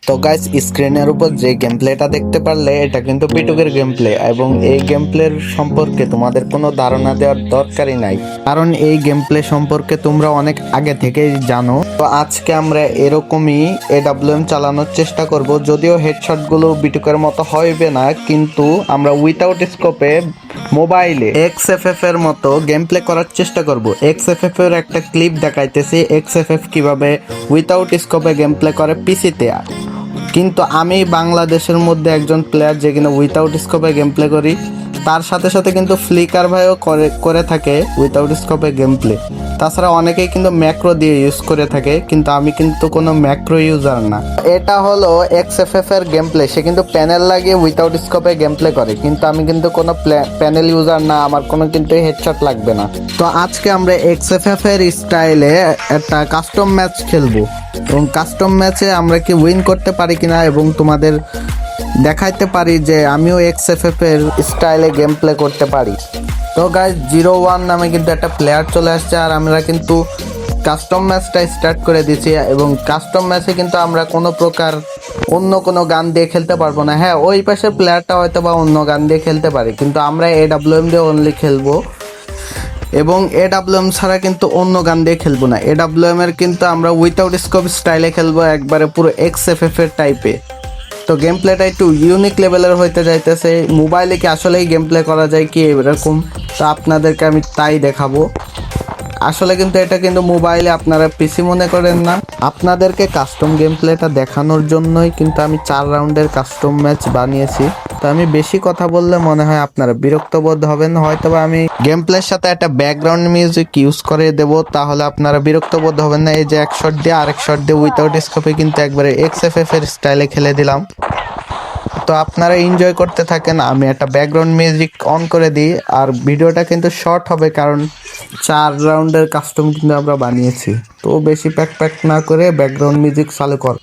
তো গাইস, স্ক্রিনের উপর যে গেম প্লেটা দেখতে পারলে এটা কিন্তু পিটুকের গেম প্লে, এবং এই গেম প্লের সম্পর্কে তোমাদের কোনো ধারণা দেওয়ার দরকারই নাই, কারণ এই গেম প্লে সম্পর্কে তোমরা অনেক আগে থেকেই জানো। তো আজকে আমরা এরকমই AWM চালানোর চেষ্টা করব, যদিও হেডশটগুলো বিটুকের মতো হইবে না, কিন্তু আমরা উইথাউট স্কোপে মোবাইলে XFF এর মতো গেম প্লে করার চেষ্টা করব। XFF এর একটা ক্লিপ দেখাইতেছি XFF কিভাবে উইথাউট স্কোপে গেম প্লে করে পিসিতে। কিন্তু আমি বাংলাদেশের মধ্যে একজন প্লেয়ার যে কিনা উইথাউট স্কোপে গেম প্লে করি, তার সাথে সাথে কিন্তু ফ্লিকার ভাইও করে থাকে উইথাউট স্কোপে গেম প্লে। তাছাড়া অনেকেই কিন্তু ম্যাক্রো দিয়ে ইউজ করে থাকে, কিন্তু আমি কিন্তু কোনো ম্যাক্রো ইউজার না। এটা হলো XFF এর গেম প্লে, সে কিন্তু প্যানেল লাগিয়ে উইথাউট স্কোপে গেম প্লে করে, কিন্তু আমি কিন্তু কোনো প্যানেল ইউজার না, আমার কোনো কিন্তু হেডশট লাগবে না। তো আজকে আমরা XFF এর স্টাইলে একটা কাস্টম ম্যাচ খেলবো, এবং কাস্টম ম্যাচে আমরা কি উইন করতে পারি কিনা এবং তোমাদের দেখাইতে পারি যে আমিও XFF এর স্টাইলে গেম প্লে করতে পারি। তো গাইস, 01 নামে কিন্তু একটা প্লেয়ার চলে আসছে, আর আমরা কিন্তু কাস্টম ম্যাচটা স্টার্ট করে দিচ্ছি। এবং কাস্টম ম্যাচে কিন্তু আমরা কোনো প্রকার অন্য কোনো গান দিয়ে খেলতে পারবো না। হ্যাঁ, ওই পাশের প্লেয়ারটা হয়তো বা অন্য গান দিয়ে খেলতে পারি, কিন্তু আমরা AWM দিয়ে অনলি খেলবো, এবং AWM ছাড়া কিন্তু অন্য গান দিয়ে খেলবো না। AWM এর কিন্তু আমরা উইথাউট স্কোপ স্টাইলে খেলবো, একবারে পুরো XFF এর টাইপে। তো গেম প্লেটা একটু ইউনিক লেভেলের হইতে যাইতেছে। মোবাইলে কি আসলেই গেম প্লে করা যায় কি এরকম, তো আপনাদেরকে আমি তাই দেখাবো। আসলে কিন্তু এটা কিন্তু মোবাইলে, আপনারা পিসি মনে করেন না। আপনাদেরকে কাস্টম গেম প্লেটা দেখানোর জন্যই কিন্তু আমি 4 রাউন্ডের কাস্টম ম্যাচ বানিয়েছি। তো আমি বেশি কথা বললে মনে হয় আপনারা বিরক্ত বোধ হবেন, হয়তো আমি গেম প্লের সাথে একটা ব্যাকগ্রাউন্ড মিউজিক ইউজ করে দেব, তাহলে আপনারা বিরক্ত বোধ হবেন না। এই যে এক শট দিয়ে আরেক শট দিয়ে উইথাউট স্কোপে কিন্তু একবারে XFF এর স্টাইলে খেলে দিলাম। তো আপনারা এনজয় করতে থাকেন, আমি একটা ব্যাকগ্রাউন্ড মিউজিক অন করে দিই। আর ভিডিওটা কিন্তু শর্ট হবে, কারণ 4 রাউন্ডের কাস্টম কিন্তু আমরা বানিয়েছি। তো বেশি প্যাক না করে ব্যাকগ্রাউন্ড মিউজিক চালু কর।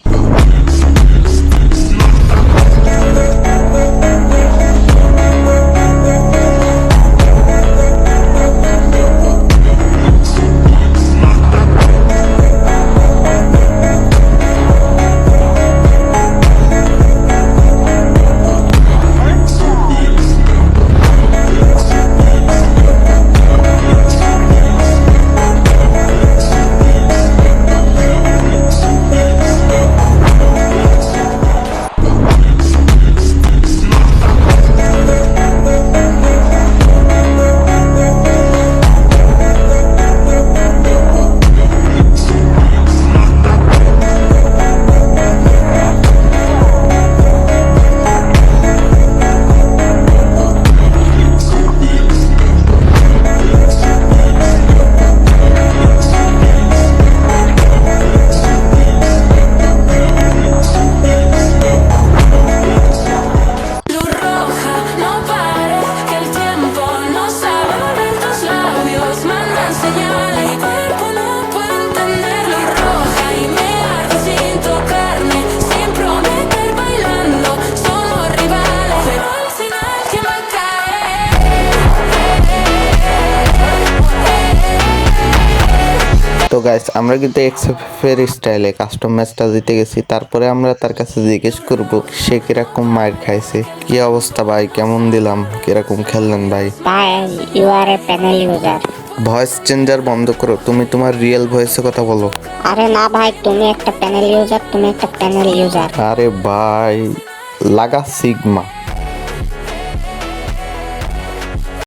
তো গাইস, আমরা কিন্তু XFF এর স্টাইলে কাস্টম ম্যাচটা জিতে গেছি। তারপরে আমরা তার কাছে জিজ্ঞেস করব সে কিরকম মার খাইছে। কি অবস্থা ভাই, কেমন দিলাম, কিরকম খেললেন ভাই? ভাই, you are a panel user. Voice changer বন্ধ করো, তুমি তোমার রিয়েল ভয়েসে কথা বলো। আরে না ভাই, তুমি একটা প্যানেল ইউজার, তুমি একটা প্যানেল ইউজার। আরে ভাই, লাগা সিগমা।